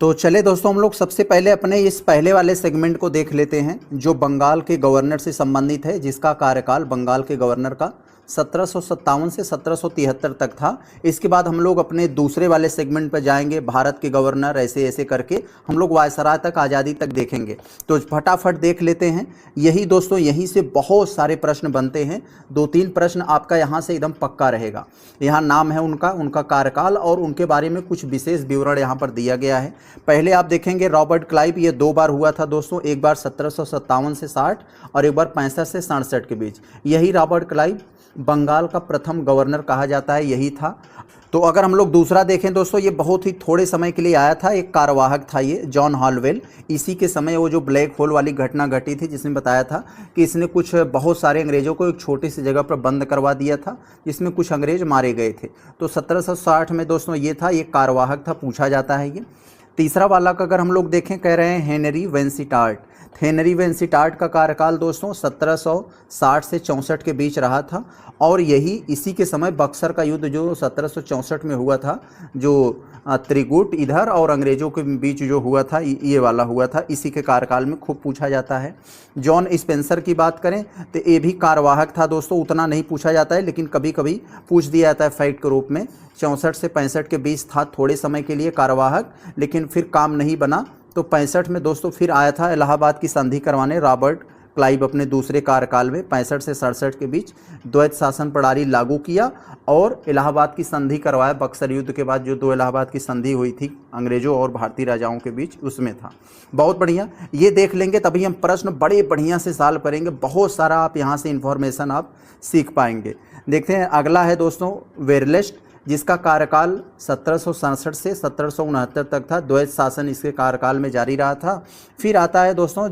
तो चले दोस्तों, हम लोग सबसे पहले अपने इस पहले वाले सेगमेंट को देख लेते हैं जो बंगाल के गवर्नर से संबंधित है, जिसका कार्यकाल बंगाल के गवर्नर का 1757 से 1773 तक था। इसके बाद हम लोग अपने दूसरे वाले सेगमेंट पर जाएंगे, भारत के गवर्नर ऐसे ऐसे करके हम लोग वायसराय तक, आज़ादी तक देखेंगे। तो फटाफट देख लेते हैं। यही दोस्तों, यहीं से बहुत सारे प्रश्न बनते हैं। 2-3 प्रश्न आपका यहाँ से एकदम पक्का रहेगा। यहाँ नाम है उनका कार्यकाल और उनके बारे में कुछ विशेष विवरण यहाँ पर दिया गया है। पहले आप देखेंगे रॉबर्ट क्लाइव, ये 2 बार हुआ था दोस्तों, एक बार 1757 से 60 और एक बार 65 से 67 के बीच। यही रॉबर्ट क्लाइव बंगाल का प्रथम गवर्नर कहा जाता है, यही था। तो अगर हम लोग दूसरा देखें दोस्तों, ये बहुत ही थोड़े समय के लिए आया था, एक कार्यवाहक था ये जॉन हॉलवेल। इसी के समय वो जो ब्लैक होल वाली घटना घटी थी, जिसने बताया था कि इसने कुछ बहुत सारे अंग्रेज़ों को एक छोटी सी जगह पर बंद करवा दिया था, जिसमें कुछ अंग्रेज मारे गए थे। तो 1760 में दोस्तों ये था, ये कार्यवाहक था, पूछा जाता है ये। तीसरा वाला का अगर हम लोग देखें, कह रहे हैं हेनरी वेंसिटार्ट। हेनरी वेंसिटार्ट का कार्यकाल दोस्तों 1760 से 64 के बीच रहा था और यही इसी के समय बक्सर का युद्ध जो 1764 में हुआ था, जो त्रिगुट इधर और अंग्रेज़ों के बीच जो हुआ था, ये वाला हुआ था, इसी के कार्यकाल में खूब पूछा जाता है। जॉन स्पेंसर की बात करें तो ये भी कार्यवाहक था दोस्तों, उतना नहीं पूछा जाता है लेकिन कभी कभी पूछ दिया जाता है फैक्ट के रूप में। 64 से 65 के बीच था थोड़े समय के लिए कार्यवाहक, लेकिन फिर काम नहीं बना। तो 65 में दोस्तों फिर आया था इलाहाबाद की संधि करवाने रॉबर्ट क्लाइव अपने दूसरे कार्यकाल में। 65 से 67 के बीच द्वैत शासन प्रणाली लागू किया और इलाहाबाद की संधि करवाया। बक्सर युद्ध के बाद जो 2 इलाहाबाद की संधि हुई थी अंग्रेजों और भारतीय राजाओं के बीच, उसमें था। बहुत बढ़िया, ये देख लेंगे तभी हम प्रश्न बड़े बढ़िया से सॉल्व करेंगे। बहुत सारा आप यहाँ से इन्फॉर्मेशन आप सीख पाएंगे। देखते हैं अगला है दोस्तों वेरलेस्ट, जिसका कार्यकाल 1767 से 1769 तक था। द्वैत शासन इसके कार्यकाल में जारी रहा था। फिर आता है दोस्तों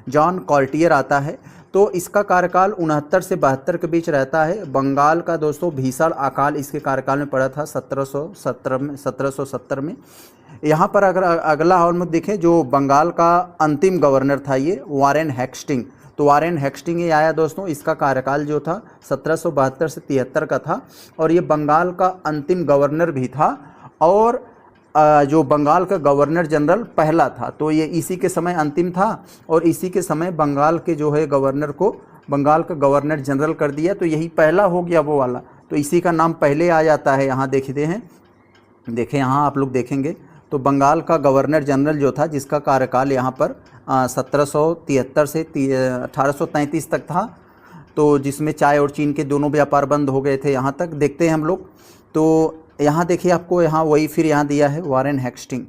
जॉन कॉर्टियर आता है। तो इसका कार्यकाल 69 से 72 के बीच रहता है। बंगाल का दोस्तों भीषण अकाल इसके कार्यकाल में पड़ा था 1770 में। यहाँ पर अगर अगला और में देखें, जो बंगाल का अंतिम गवर्नर था ये वारेन हेस्टिंग। तो वारेन हेस्टिंग ये आया दोस्तों, इसका कार्यकाल जो था 1772 से 73 का था और ये बंगाल का अंतिम गवर्नर भी था और जो बंगाल का गवर्नर जनरल पहला था। तो ये इसी के समय अंतिम था और इसी के समय बंगाल के जो है गवर्नर को बंगाल का गवर्नर जनरल कर दिया। तो यही पहला हो गया वो वाला, तो इसी का नाम पहले आ जाता है। यहाँ देखते हैं, देखें यहाँ आप लोग देखेंगे तो बंगाल का गवर्नर जनरल जो था, जिसका कार्यकाल यहाँ पर 1773 से 1833 तक था, तो जिसमें चाय और चीन के दोनों व्यापार बंद हो गए थे। यहाँ तक देखते हैं हम लोग। तो यहाँ देखिए आपको यहाँ वही फिर यहाँ दिया है वारेन हेस्टिंग।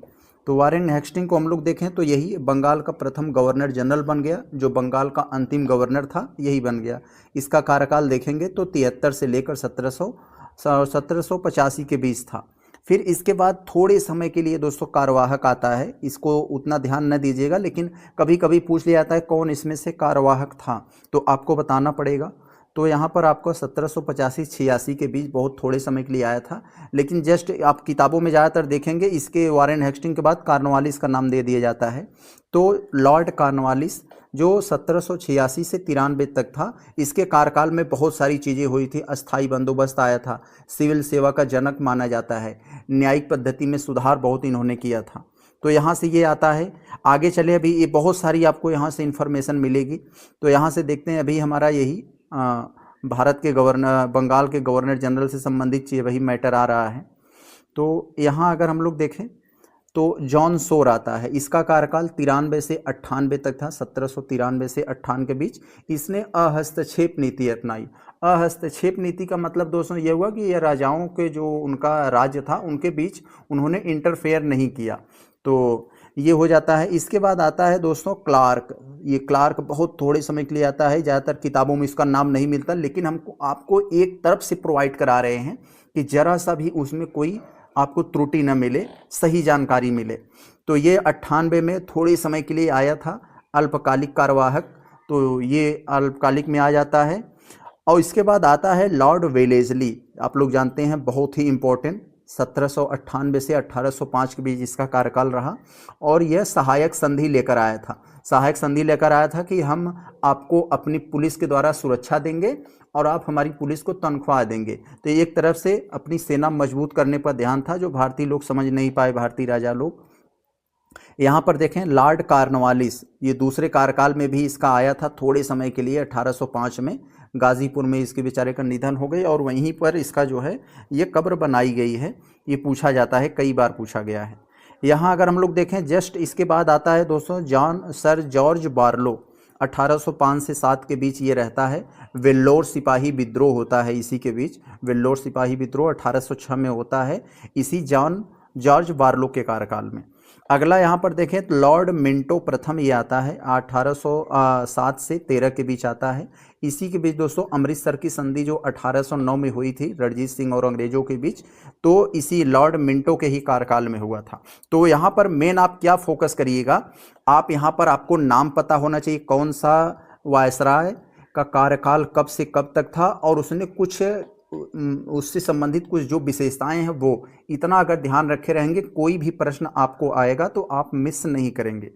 तो वारेन हेस्टिंग को हम लोग देखें तो यही बंगाल का प्रथम गवर्नर जनरल बन गया। जो बंगाल का अंतिम गवर्नर था यही बन गया। इसका कार्यकाल देखेंगे तो 73 से लेकर 1785 के बीच था। फिर इसके बाद थोड़े समय के लिए दोस्तों कार्यवाहक आता है। इसको उतना ध्यान न दीजिएगा, लेकिन कभी कभी पूछ लिया जाता है कौन इसमें से कार्यवाहक था, तो आपको बताना पड़ेगा। तो यहाँ पर आपको 1785-86 के बीच बहुत थोड़े समय के लिए आया था, लेकिन जस्ट आप किताबों में ज़्यादातर देखेंगे इसके वारेन हेस्टिंग के बाद कॉर्नवालिस का नाम दे दिया जाता है। तो लॉर्ड कॉर्नवालिस जो 1786 से 93 तक था, इसके कार्यकाल में बहुत सारी चीज़ें हुई थी। अस्थाई बंदोबस्त आया था, सिविल सेवा का जनक माना जाता है, न्यायिक पद्धति में सुधार बहुत इन्होंने किया था। तो यहाँ से ये आता है। आगे चले, अभी ये बहुत सारी आपको यहाँ से इन्फॉर्मेशन मिलेगी। तो यहाँ से देखते हैं, अभी हमारा यही भारत के गवर्नर, बंगाल के गवर्नर जनरल से संबंधित चीज़ वही मैटर आ रहा है। तो यहाँ अगर हम लोग देखें तो जॉन सोर आता है। इसका कार्यकाल 93 से 98 तक था, 1793 से 98 के बीच। इसने अहस्तक्षेप नीति अपनाई। अहस्तक्षेप नीति का मतलब दोस्तों ये हुआ कि ये राजाओं के जो उनका राज्य था उनके बीच उन्होंने इंटरफेयर नहीं किया। तो ये हो जाता है। इसके बाद आता है दोस्तों क्लार्क। ये क्लार्क बहुत थोड़े समय के लिए आता है, ज़्यादातर किताबों में इसका नाम नहीं मिलता, लेकिन हमको आपको एक तरफ से प्रोवाइड करा रहे हैं कि जरा सा भी उसमें कोई आपको त्रुटि न मिले, सही जानकारी मिले। तो ये 98 में थोड़े समय के लिए आया था, अल्पकालिक कार्यवाहक। तो ये अल्पकालिक में आ जाता है। और इसके बाद आता है लॉर्ड वेलेस्ली। आप लोग जानते हैं बहुत ही इम्पोर्टेंट, 1798 से 1805 के बीच इसका कार्यकाल रहा और यह सहायक संधि लेकर आया था। सहायक संधि लेकर आया था कि हम आपको अपनी पुलिस के द्वारा सुरक्षा देंगे और आप हमारी पुलिस को तनख्वाह देंगे। तो एक तरफ से अपनी सेना मजबूत करने पर ध्यान था, जो भारतीय लोग समझ नहीं पाए, भारतीय राजा लोग। यहाँ पर देखें लॉर्ड कॉर्नवालिस, ये दूसरे कार्यकाल में भी इसका आया था थोड़े समय के लिए, 1805 में गाजीपुर में इसके बेचारे का निधन हो गई और वहीं पर इसका जो है ये कब्र बनाई गई है। ये पूछा जाता है, कई बार पूछा गया है। यहाँ अगर हम लोग देखें जस्ट इसके बाद आता है दोस्तों सर जॉर्ज बार्लो, 1805 से 7 के बीच ये रहता है। वेल्लोर सिपाही विद्रोह होता है इसी के बीच, वेल्लोर सिपाही विद्रोह 1806 में होता है, इसी जॉर्ज बार्लो के कार्यकाल में। अगला यहाँ पर देखें तो लॉर्ड मिंटो प्रथम ये आता है, 1807 से 13 के बीच आता है। इसी के बीच दोस्तों अमृतसर की संधि जो 1809 में हुई थी रणजीत सिंह और अंग्रेजों के बीच, तो इसी लॉर्ड मिंटो के ही कार्यकाल में हुआ था। तो यहाँ पर मेन आप क्या फोकस करिएगा, आप यहाँ पर आपको नाम पता होना चाहिए, कौन सा वायसराय का कार्यकाल कब से कब तक था और उसने कुछ उससे संबंधित कुछ जो विशेषताएं हैं वो, इतना अगर ध्यान रखे रहेंगे कोई भी प्रश्न आपको आएगा तो आप मिस नहीं करेंगे।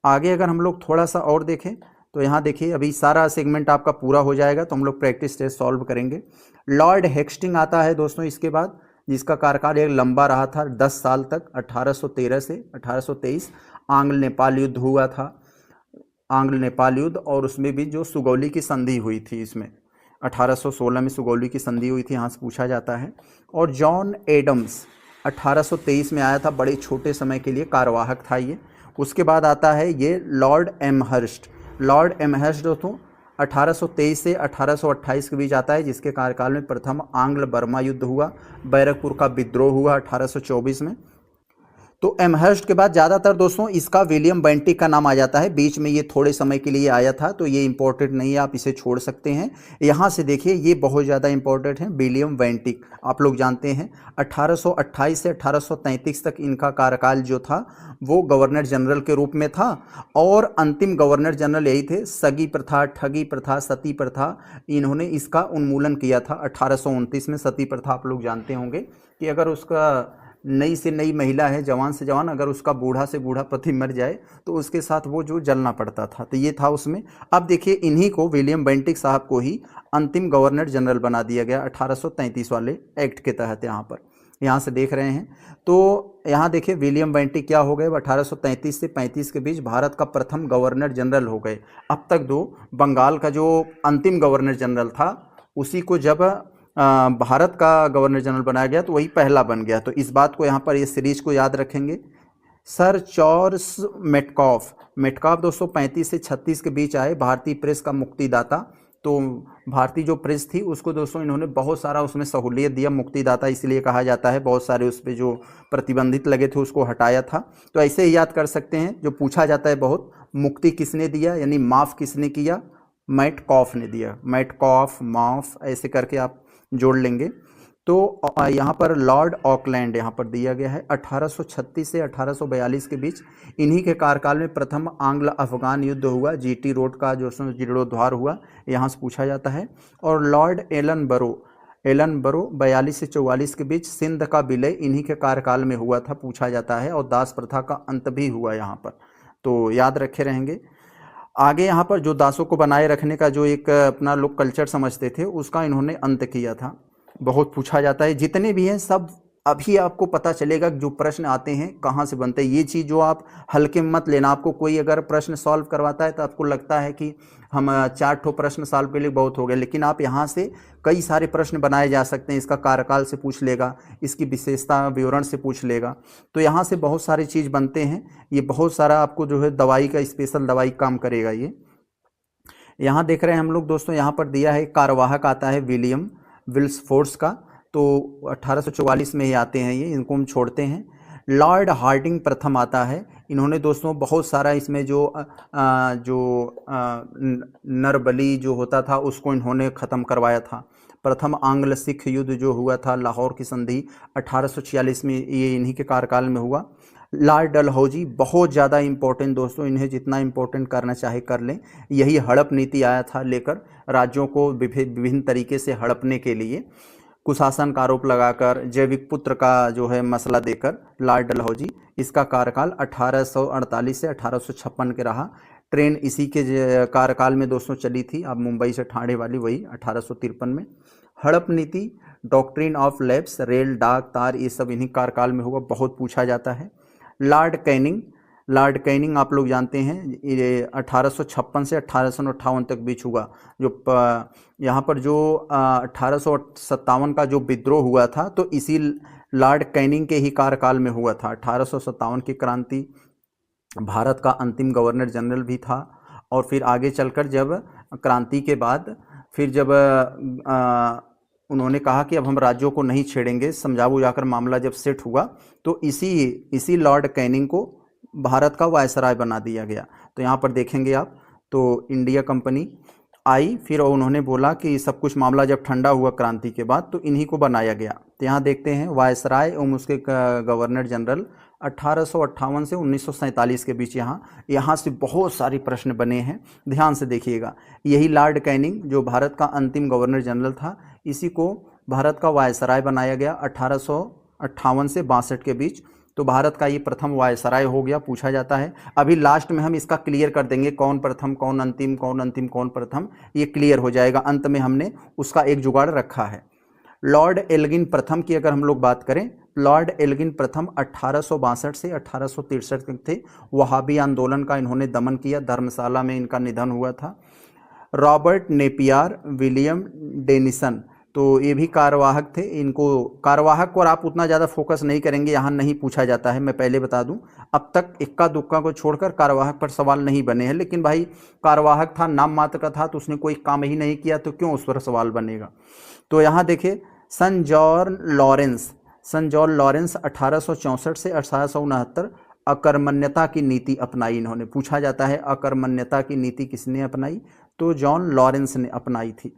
आगे अगर हम लोग थोड़ा सा और देखें तो यहाँ देखिए अभी सारा सेगमेंट आपका पूरा हो जाएगा तो हम लोग प्रैक्टिस टेस्ट सॉल्व करेंगे। लॉर्ड हेस्टिंग आता है दोस्तों इसके बाद, जिसका कार्यकाल एक लंबा रहा था 10 साल तक, 1813 से 1823। आंग्ल नेपाल युद्ध हुआ था, आंग्ल नेपाल युद्ध, और उसमें भी जो सुगौली की संधि हुई थी, इसमें 1816 में सुगौली की संधि हुई थी, यहाँ से पूछा जाता है। और जॉन एडम्स 1823 में आया था, बड़े छोटे समय के लिए कार्यवाहक था ये। उसके बाद आता है ये लॉर्ड एमहर्स्ट। लॉर्ड एमहर्स्ट दोस्तों 1823 से 1828 के बीच आता है, जिसके कार्यकाल में प्रथम आंग्ल बर्मा युद्ध हुआ, बैरकपुर का विद्रोह हुआ 1824 में। तो एमहर्स्ट के बाद ज़्यादातर दोस्तों इसका विलियम बेंटिक का नाम आ जाता है, बीच में ये थोड़े समय के लिए आया था तो ये इंपॉर्टेंट नहीं है, आप इसे छोड़ सकते हैं। यहाँ से देखिए ये बहुत ज़्यादा इंपॉर्टेंट है, विलियम बेंटिक आप लोग जानते हैं 1828 से 1833 तक इनका कार्यकाल जो था वो गवर्नर जनरल के रूप में था, और अंतिम गवर्नर जनरल यही थे। सगी प्रथा, ठगी प्रथा, सती प्रथा, इन्होंने इसका उन्मूलन किया था 1829 में। सती प्रथा आप लोग जानते होंगे कि अगर उसका नई से नई महिला है, जवान से जवान, अगर उसका बूढ़ा से बूढ़ा पति मर जाए तो उसके साथ वो जो जलना पड़ता था, तो ये था उसमें। अब देखिए इन्हीं को, विलियम बेंटिक साहब को ही अंतिम गवर्नर जनरल बना दिया गया 1833 वाले एक्ट के तहत। यहाँ से देख रहे हैं तो यहाँ देखिए विलियम बेंटिक क्या हो गए, 1833 से 35 के बीच भारत का प्रथम गवर्नर जनरल हो गए। अब तक दो, बंगाल का जो अंतिम गवर्नर जनरल था उसी को जब भारत का गवर्नर जनरल बनाया गया तो वही पहला बन गया। तो इस बात को यहाँ पर ये सीरीज को याद रखेंगे। सर चार्ल्स मेटकॉफ दोस्तों 35 से 36 के बीच आए, भारतीय प्रेस का मुक्तिदाता। तो भारतीय जो प्रेस थी उसको दोस्तों इन्होंने बहुत सारा उसमें सहूलियत दिया, मुक्तिदाता इसलिए कहा जाता है, बहुत सारे उस पर जो प्रतिबंधित लगे थे उसको हटाया था। तो ऐसे ही याद कर सकते हैं, जो पूछा जाता है बहुत, मुक्ति किसने दिया यानी माफ़ किसने किया, मेटकॉफ ने दिया, मेटकॉफ, माफ, ऐसे करके आप जोड़ लेंगे। तो यहाँ पर लॉर्ड ऑकलैंड यहाँ पर दिया गया है, 1836 से 1842 के बीच इन्हीं के कार्यकाल में प्रथम आंग्ल अफगान युद्ध हुआ, जीटी रोड का जो जीर्णोद्धार हुआ, यहाँ से पूछा जाता है। और लॉर्ड एलन बरो 42 से 44 के बीच सिंध का विलय इन्हीं के कार्यकाल में हुआ था, पूछा जाता है। और दास प्रथा का अंत भी हुआ यहाँ पर, तो याद रखे रहेंगे। आगे यहाँ पर जो दासों को बनाए रखने का जो एक अपना लोग कल्चर समझते थे उसका इन्होंने अंत किया था, बहुत पूछा जाता है। जितने भी हैं सब अभी आपको पता चलेगा जो प्रश्न आते हैं कहाँ से बनते हैं। ये चीज़ जो आप हल्के में मत लेना, आपको कोई अगर प्रश्न सॉल्व करवाता है तो आपको लगता है कि हम 4 ठो प्रश्न सॉल्व के लिए बहुत हो गए, लेकिन आप यहाँ से कई सारे प्रश्न बनाए जा सकते हैं। इसका कार्यकाल से पूछ लेगा, इसकी विशेषता विवरण से पूछ लेगा, तो यहाँ से बहुत सारी चीज़ बनते हैं। ये बहुत सारा आपको जो है दवाई का, स्पेशल दवाई काम करेगा ये। यहाँ देख रहे हैं हम लोग दोस्तों, यहाँ पर दिया है कार्यवाहक आता है विलियम विल्सफोर्स का, तो 1844 में ही आते हैं ये, इनको हम छोड़ते हैं। लॉर्ड हार्डिंग प्रथम आता है, इन्होंने दोस्तों बहुत सारा इसमें जो नरबली जो होता था उसको इन्होंने ख़त्म करवाया था। प्रथम आंग्ल सिख युद्ध जो हुआ था, लाहौर की संधि 1846 में, ये इन्हीं के कार्यकाल में हुआ। लॉर्ड डलहौजी बहुत ज़्यादा इंपॉर्टेंट दोस्तों, इन्हें जितना इंपॉर्टेंट करना चाहे कर लें। यही हड़प नीति आया था लेकर राज्यों को विभिन्न तरीके से हड़पने के लिए, कुशासन का आरोप लगाकर, जैविक पुत्र का जो है मसला देकर। लॉर्ड डलहौजी, इसका कार्यकाल 1848 से 1856 के रहा। ट्रेन इसी के कार्यकाल में दोस्तों चली थी, अब मुंबई से ठाणे वाली, वही 1853 में। हड़प नीति, डॉक्ट्रिन ऑफ लैप्स, रेल, डाक, तार, ये सब इन्हीं कार्यकाल में हुआ, बहुत पूछा जाता है। लॉर्ड कैनिंग, लॉर्ड कैनिंग आप लोग जानते हैं, ये 1856 से 1858 तक बीच हुआ। जो यहाँ पर जो 1857 का जो विद्रोह हुआ था तो इसी लॉर्ड कैनिंग के ही कार्यकाल में हुआ था। 1857 की क्रांति, भारत का अंतिम गवर्नर जनरल भी था। और फिर आगे चलकर जब क्रांति के बाद फिर जब उन्होंने कहा कि अब हम राज्यों को नहीं छेड़ेंगे, समझा बुझाकर मामला जब सेट हुआ तो इसी लॉर्ड कैनिंग को भारत का वायसराय बना दिया गया। तो यहाँ पर देखेंगे आप, तो इंडिया कंपनी आई, फिर उन्होंने बोला कि सब कुछ मामला जब ठंडा हुआ क्रांति के बाद तो इन्हीं को बनाया गया। तो यहाँ देखते हैं वायसराय एवं उसके गवर्नर जनरल 1858 से 1947 के बीच। यहाँ से बहुत सारे प्रश्न बने हैं, ध्यान से देखिएगा। यही लॉर्ड कैनिंग जो भारत का अंतिम गवर्नर जनरल था, इसी को भारत का वायसराय बनाया गया 1858 से 62 के बीच। तो भारत का ये प्रथम वायसराय हो गया, पूछा जाता है। अभी लास्ट में हम इसका क्लियर कर देंगे, कौन प्रथम कौन अंतिम, कौन अंतिम कौन प्रथम, ये क्लियर हो जाएगा। अंत में हमने उसका एक जुगाड़ रखा है। लॉर्ड एल्गिन प्रथम की अगर हम लोग बात करें, लॉर्ड एल्गिन प्रथम 1862 से 1863 तक थे। वहाबी आंदोलन का इन्होंने दमन किया, धर्मशाला में इनका निधन हुआ था। रॉबर्ट नेपियर, विलियम डेनिसन, तो ये भी कार्यवाहक थे। इनको कार्यवाहक पर आप उतना ज़्यादा फोकस नहीं करेंगे, यहाँ नहीं पूछा जाता है, मैं पहले बता दूं। अब तक इक्का दुक्का को छोड़कर कार्यवाहक पर सवाल नहीं बने हैं, लेकिन भाई कार्यवाहक था, नाम मात्र का था, तो उसने कोई काम ही नहीं किया, तो क्यों उस पर सवाल बनेगा। तो यहाँ देखिए, सन जॉन लॉरेंस 1864 से 1869 अकर्मण्यता की नीति अपनाई इन्होंने। पूछा जाता है अकर्मण्यता की नीति किसने अपनाई, तो जॉन लॉरेंस ने अपनाई थी।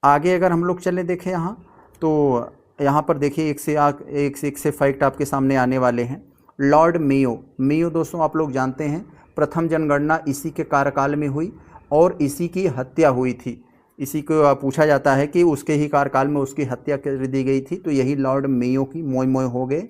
आगे अगर हम लोग चले देखें यहाँ, तो यहाँ पर देखिए एक से एक से फैक्ट आपके सामने आने वाले हैं। लॉर्ड मेयो दोस्तों आप लोग जानते हैं, प्रथम जनगणना इसी के कार्यकाल में हुई और इसी की हत्या हुई थी। इसी को पूछा जाता है कि उसके ही कार्यकाल में उसकी हत्या कर दी गई थी। तो यही लॉर्ड मेयो की मोय हो गए।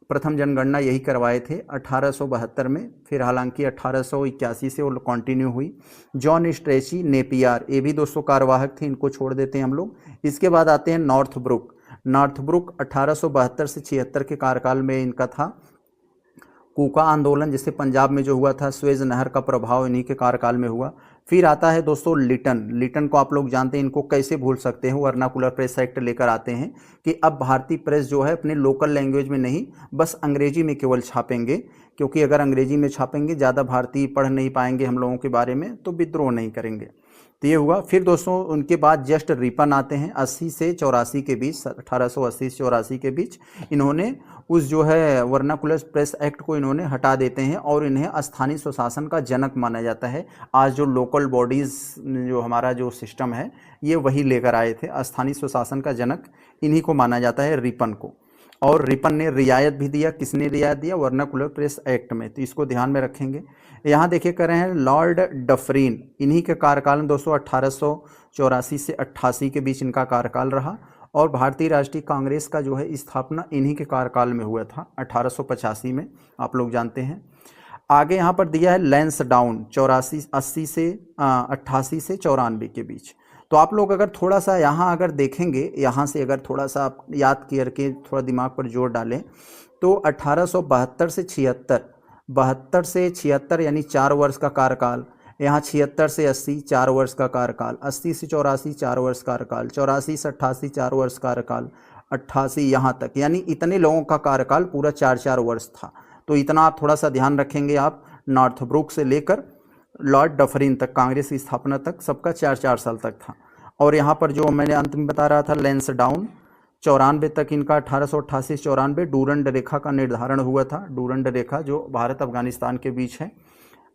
प्रथम जनगणना यही करवाए थे 1872 में, फिर हालांकि 1881 से वो कंटिन्यू हुई। जॉन स्ट्रेची नेपियर, ये भी दोस्तों कार्यवाहक थे, इनको छोड़ देते हैं हम लोग। इसके बाद आते हैं नॉर्थब्रुक 1872 से 76 के कार्यकाल में इनका था। कूका आंदोलन जिससे पंजाब में जो हुआ था, स्वेज नहर का प्रभाव इन्हीं के कार्यकाल में हुआ। फिर आता है दोस्तों लिटन को आप लोग जानते हैं, इनको कैसे भूल सकते हैं। वर्नाकुलर प्रेस एक्ट लेकर आते हैं कि अब भारतीय प्रेस जो है अपने लोकल लैंग्वेज में नहीं, बस अंग्रेजी में केवल छापेंगे, क्योंकि अगर अंग्रेजी में छापेंगे ज़्यादा भारतीय पढ़ नहीं पाएंगे हम लोगों के बारे में, तो विद्रोह नहीं करेंगे। तो ये हुआ। फिर दोस्तों उनके बाद जस्ट रिपन आते हैं 80 से 84 के बीच, 1880 से 84 के बीच। इन्होंने उस जो है वर्नाकुलर प्रेस एक्ट को इन्होंने हटा देते हैं और इन्हें स्थानीय स्वशासन का जनक माना जाता है। आज जो लोकल बॉडीज़ जो हमारा जो सिस्टम है, ये वही लेकर आए थे। स्थानीय स्वशासन का जनक इन्हीं को माना जाता है, रिपन को। और रिपन ने रियायत भी दिया, किसने रियायत दिया, वर्नाकुलर प्रेस एक्ट में। तो इसको ध्यान में रखेंगे। यहाँ देखिए कर रहे हैं लॉर्ड डफरिन, इन्हीं के कार्यकाल में दोस्तों 1884 से 88 के बीच इनका कार्यकाल रहा। और भारतीय राष्ट्रीय कांग्रेस का जो है स्थापना इन्हीं के कार्यकाल में हुआ था 1885 में, आप लोग जानते हैं। आगे यहाँ पर दिया है लैंसडाउन 88 से 94 के बीच। तो आप लोग अगर थोड़ा सा यहाँ अगर देखेंगे, यहाँ से अगर थोड़ा सा आप याद करके थोड़ा दिमाग पर जोर डालें, तो 1872 से 76, 72 से 76 यानी 4 वर्ष का कार्यकाल। यहाँ 76 से 80 4 वर्ष का कार्यकाल, 80 से 84 4 वर्ष कार्यकाल, 84 से 88 4 वर्ष कार्यकाल, 88 यहाँ तक, यानी इतने लोगों का कार्यकाल पूरा 4-4 वर्ष था। तो इतना आप थोड़ा सा ध्यान रखेंगे। आप नॉर्थब्रुक से लेकर लॉर्ड डफरिन तक, कांग्रेस की स्थापना तक, सबका 4-4 साल तक था। और यहाँ पर जो मैंने अंत में बता रहा था लैंसडाउन 94 तक इनका, 1888 से 94 डूरंड रेखा का निर्धारण हुआ था। डूरंड रेखा जो भारत अफगानिस्तान के बीच है।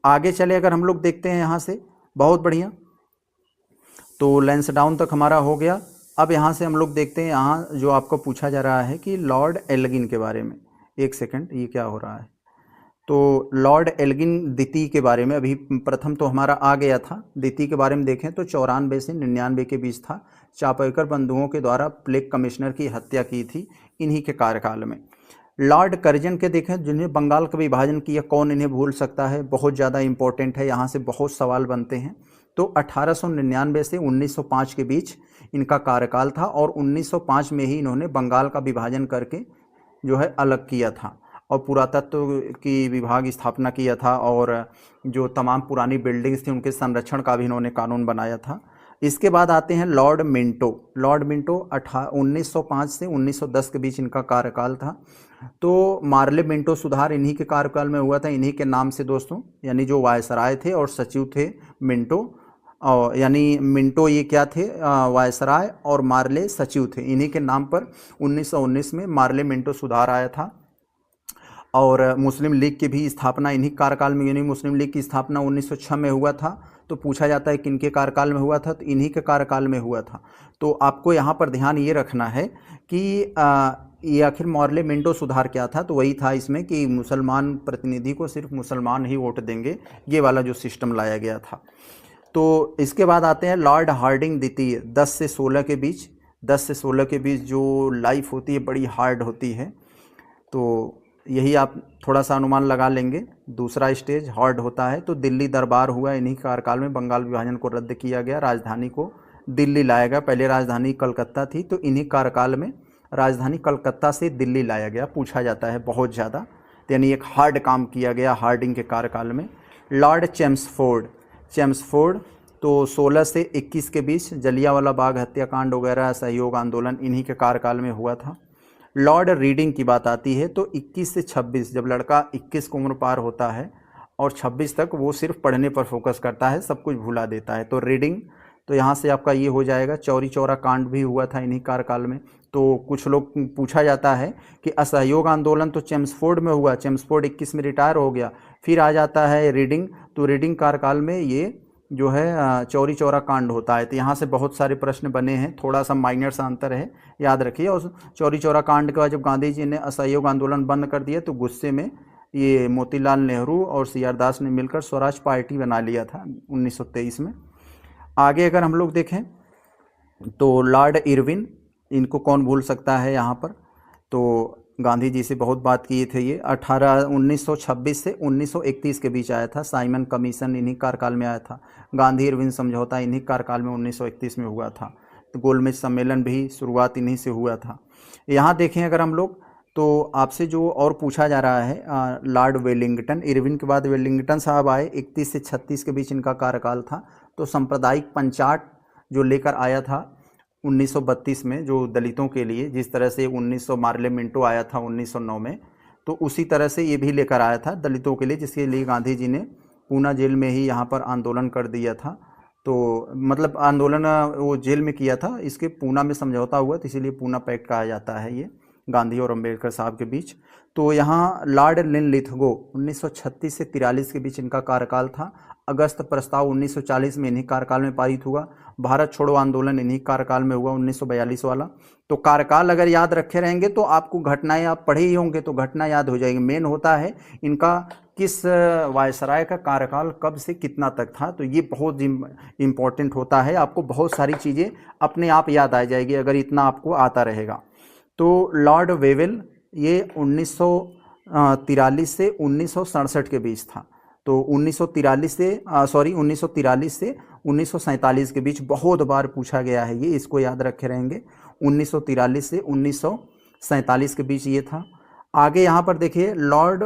आगे चले अगर हम लोग देखते हैं यहाँ से, बहुत बढ़िया, तो लैंसडाउन तक हमारा हो गया। अब यहाँ से हम लोग देखते हैं, यहाँ जो आपको पूछा जा रहा है कि लॉर्ड एल्गिन के बारे में। एक सेकंड, ये क्या हो रहा है। तो लॉर्ड एल्गिन द्वितीय के बारे में, अभी प्रथम तो हमारा आ गया था, द्वितीय के बारे में देखें तो 94 से 99 के बीच था। चापेकर बंधुओं के द्वारा प्लेग कमिश्नर की हत्या की थी इन्हीं के कार्यकाल में। लॉर्ड कर्जन के देखें जिन्हें बंगाल का विभाजन किया, कौन इन्हें भूल सकता है, बहुत ज़्यादा इंपॉर्टेंट है, यहाँ से बहुत सवाल बनते हैं। तो 1899 से 1905 के बीच इनका कार्यकाल था और 1905 में ही इन्होंने बंगाल का विभाजन करके जो है अलग किया था और पुरातत्व की विभाग स्थापना किया था और जो तमाम पुरानी बिल्डिंग्स थी उनके संरक्षण का भी इन्होंने कानून बनाया था। इसके बाद आते हैं लॉर्ड मिंटो। लॉर्ड मिंटो 1905 से 1910 के बीच इनका कार्यकाल था। तो मार्ले मिंटो सुधार इन्हीं के कार्यकाल में हुआ था, इन्हीं के नाम से दोस्तों, यानी जो वायसराय थे और सचिव थे मिंटो, और यानी मिंटो ये क्या थे, वायसराय, और मार्ले सचिव थे, इन्हीं के नाम पर 1919 में मार्ले मिंटो सुधार आया था। और मुस्लिम लीग की भी स्थापना इन्हीं कार्यकाल में, यानी मुस्लिम लीग की स्थापना 1906 में हुआ था। तो पूछा जाता है किनके कार्यकाल में हुआ था, तो इन्हीं के कार्यकाल में हुआ था। तो आपको यहाँ पर ध्यान ये रखना है कि ये आखिर मार्ले मिंटो सुधार क्या था, तो वही था इसमें कि मुसलमान प्रतिनिधि को सिर्फ मुसलमान ही वोट देंगे, ये वाला जो सिस्टम लाया गया था। तो इसके बाद आते हैं लॉर्ड हार्डिंग द्वितीय। 10 से 16 के बीच, 10 से 16 के बीच जो लाइफ होती है बड़ी हार्ड होती है, तो यही आप थोड़ा सा अनुमान लगा लेंगे। दूसरा स्टेज हार्ड होता है। तो दिल्ली दरबार हुआ, इन्हीं कार्यकाल में बंगाल विभाजन को रद्द किया गया, राजधानी को दिल्ली लाया गया। पहले राजधानी कलकत्ता थी, तो इन्हीं कार्यकाल में राजधानी कलकत्ता से दिल्ली लाया गया, पूछा जाता है बहुत ज़्यादा। तो यानी एक हार्ड काम किया गया हार्डिंग के कार्यकाल में। लॉर्ड चेम्सफोर्ड, चेम्सफोर्ड तो 16 से 21 के बीच जलियांवाला बाग हत्याकांड वगैरह सहयोग आंदोलन इन्हीं के कार्यकाल में हुआ था। लॉर्ड रीडिंग की बात आती है तो 21 से 26, जब लड़का 21 की उम्र पार होता है और 26 तक वो सिर्फ पढ़ने पर फोकस करता है, सब कुछ भुला देता है, तो रीडिंग, तो यहाँ से आपका ये हो जाएगा। चौरी चौरा कांड भी हुआ था इन्हीं कार्यकाल में। तो कुछ लोग पूछा जाता है कि असहयोग आंदोलन तो चेम्सफोर्ड में हुआ, चेम्सफोर्ड 21 में रिटायर हो गया, फिर आ जाता है रीडिंग, तो रीडिंग कार्यकाल में ये जो है चौरी चौरा कांड होता है। तो यहाँ से बहुत सारे प्रश्न बने हैं, थोड़ा सा माइनर सा अंतर है, याद रखिए। और चौरी चौरा कांड के बाद जब गांधी जी ने असहयोग आंदोलन बंद कर दिया तो गुस्से में ये मोतीलाल नेहरू और सी आर दास ने मिलकर स्वराज पार्टी बना लिया था 1923 में। आगे अगर हम लोग देखें तो लॉर्ड इरविन, इनको कौन भूल सकता है यहाँ पर, तो गांधी जी से बहुत बात किए थे ये। 1926 से 1931 के बीच आया था। साइमन कमीशन इन्हीं कार्यकाल में आया था। गांधी इरविन समझौता इन्हीं कार्यकाल में 1931 में हुआ था। तो गोलमेज सम्मेलन भी शुरुआत इन्हीं से हुआ था। यहाँ देखें अगर हम लोग, तो आपसे जो और पूछा जा रहा है लॉर्ड वेलिंगटन, इरविन के बाद वेलिंगटन साहब आए, 31 से 36 के बीच इनका कार्यकाल था। तो सांप्रदायिक पंचाट जो लेकर आया था 1932 में, जो दलितों के लिए, जिस तरह से 1900 मार्ले मिंटो आया था 1909 में, तो उसी तरह से ये भी लेकर आया था दलितों के लिए, जिसके लिए गांधी जी ने पूना जेल में ही यहाँ पर आंदोलन कर दिया था। तो मतलब आंदोलन वो जेल में किया था, इसके पूना में समझौता हुआ, तो इसीलिए पूना पैक्ट कहा जाता है ये गांधी और अंबेडकर साहब के बीच। तो यहाँ लॉर्ड लिनलिथगो 1936 से 43 के बीच इनका कार्यकाल था। अगस्त प्रस्ताव 1940 में इन्हीं कार्यकाल में पारित हुआ। भारत छोड़ो आंदोलन इन्हीं कार्यकाल में हुआ 1942 वाला। तो कार्यकाल अगर याद रखे रहेंगे तो आपको घटनाएं, आप पढ़े ही होंगे तो घटना याद हो जाएगी। मेन होता है इनका किस वायसराय का कार्यकाल कब से कितना तक था, तो ये बहुत इम्पोर्टेंट होता है। आपको बहुत सारी चीज़ें अपने आप याद आ जाएगी अगर इतना आपको आता रहेगा। तो लॉर्ड वेवेल ये 1943 से 1967 के बीच था। तो 1943 से 1947 के बीच बहुत बार पूछा गया है ये, इसको याद रखे रहेंगे। 1943 से 1947 के बीच ये था। आगे यहाँ पर देखिए लॉर्ड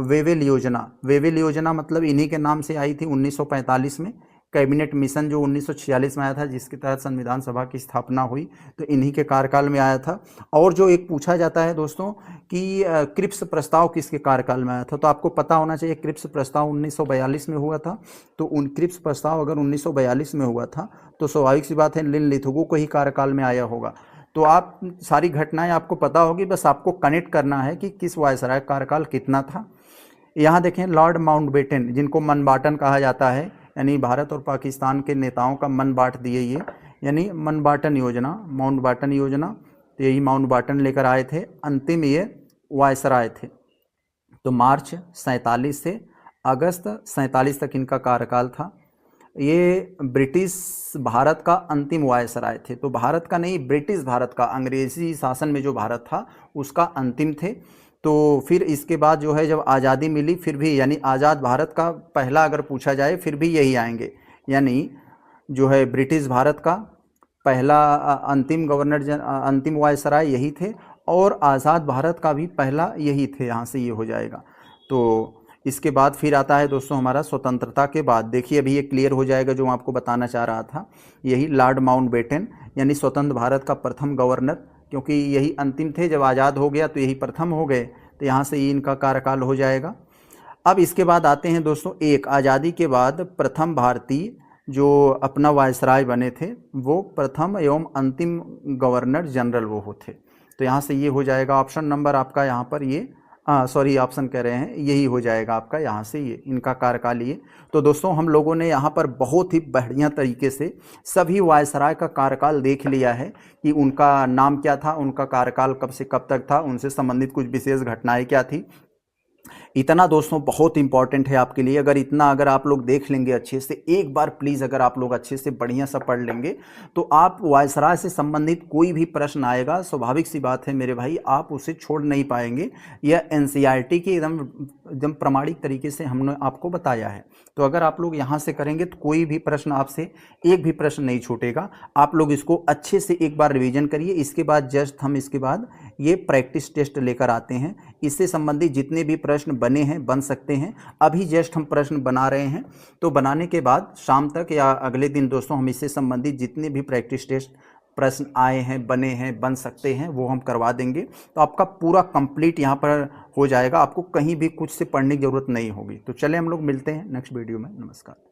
वेवेल योजना, वेवेल योजना मतलब इन्हीं के नाम से आई थी 1945 में। कैबिनेट मिशन जो 1946 में आया था, जिसके तहत संविधान सभा की स्थापना हुई, तो इन्हीं के कार्यकाल में आया था। और जो एक पूछा जाता है दोस्तों कि क्रिप्स प्रस्ताव किसके कार्यकाल में आया था, तो आपको पता होना चाहिए क्रिप्स प्रस्ताव 1942 में हुआ था। तो उन क्रिप्स प्रस्ताव अगर 1942 में हुआ था तो स्वाभाविक सी बात है लिनलिथगो को ही कार्यकाल में आया होगा। तो आप सारी घटनाएं आपको पता होगी, बस आपको कनेक्ट करना है कि किस वायसराय कार्यकाल कितना था। यहाँ देखें लॉर्ड माउंटबेटन, जिनको मनबाटन कहा जाता है, यानी भारत और पाकिस्तान के नेताओं का मन बांट दिए ये, यानी मनबाटन योजना, माउंटबाटन योजना। तो यही माउंटबाटन लेकर आए थे। अंतिम ये वायसराय थे। तो मार्च 47 से अगस्त 47 तक इनका कार्यकाल था। ये ब्रिटिश भारत का अंतिम वायसराय थे। तो भारत का नहीं, ब्रिटिश भारत का, अंग्रेजी शासन में जो भारत था उसका अंतिम थे। तो फिर इसके बाद जो है जब आज़ादी मिली फिर भी, यानी आज़ाद भारत का पहला अगर पूछा जाए फिर भी यही आएंगे, यानी जो है ब्रिटिश भारत का पहला अंतिम गवर्नर अंतिम वायसराय यही थे, और आज़ाद भारत का भी पहला यही थे, यहाँ से ये हो जाएगा। तो इसके बाद फिर आता है दोस्तों हमारा स्वतंत्रता के बाद, देखिए अभी ये क्लियर हो जाएगा जो मैं आपको बताना चाह रहा था, यही लॉर्ड माउंटबेटन, यानी स्वतंत्र भारत का प्रथम गवर्नर, क्योंकि यही अंतिम थे, जब आज़ाद हो गया तो यही प्रथम हो गए, तो यहाँ से ये इनका कार्यकाल हो जाएगा। अब इसके बाद आते हैं दोस्तों, एक आज़ादी के बाद प्रथम भारतीय जो अपना वायसराय बने थे वो प्रथम एवं अंतिम गवर्नर जनरल वो होते, तो यहाँ से ये हो जाएगा ऑप्शन नंबर आपका यहाँ पर ये सॉरी ऑप्शन कह रहे हैं, यही हो जाएगा आपका यहाँ से ये इनका कार्यकाल ये। तो दोस्तों हम लोगों ने यहाँ पर बहुत ही बढ़िया तरीके से सभी वायसराय का कार्यकाल देख लिया है कि उनका नाम क्या था, उनका कार्यकाल कब से कब तक था, उनसे संबंधित कुछ विशेष घटनाएं क्या थी। इतना दोस्तों बहुत इंपॉर्टेंट है आपके लिए, अगर आप लोग देख लेंगे अच्छे से, एक बार प्लीज़ अगर आप लोग अच्छे से बढ़िया सा पढ़ लेंगे तो आप वायसराय से संबंधित कोई भी प्रश्न आएगा, स्वाभाविक सी बात है मेरे भाई, आप उसे छोड़ नहीं पाएंगे। यह एनसीईआरटी के एकदम प्रमाणिक तरीके से हमने आपको बताया है। तो अगर आप लोग यहाँ से करेंगे तो कोई भी प्रश्न आपसे एक भी प्रश्न नहीं छूटेगा। आप लोग इसको अच्छे से एक बार रिवीजन करिए। इसके बाद जस्ट हम इसके बाद ये प्रैक्टिस टेस्ट लेकर आते हैं, इससे संबंधित जितने भी प्रश्न बने हैं बन सकते हैं, अभी जस्ट हम प्रश्न बना रहे हैं। तो बनाने के बाद शाम तक या अगले दिन दोस्तों हम इससे संबंधित जितने भी प्रैक्टिस टेस्ट प्रश्न आए हैं, बने हैं, बन सकते हैं, वो हम करवा देंगे। तो आपका पूरा कंप्लीट यहाँ पर हो जाएगा, आपको कहीं भी कुछ से पढ़ने की ज़रूरत नहीं होगी। तो चले हम लोग मिलते हैं नेक्स्ट वीडियो में। नमस्कार।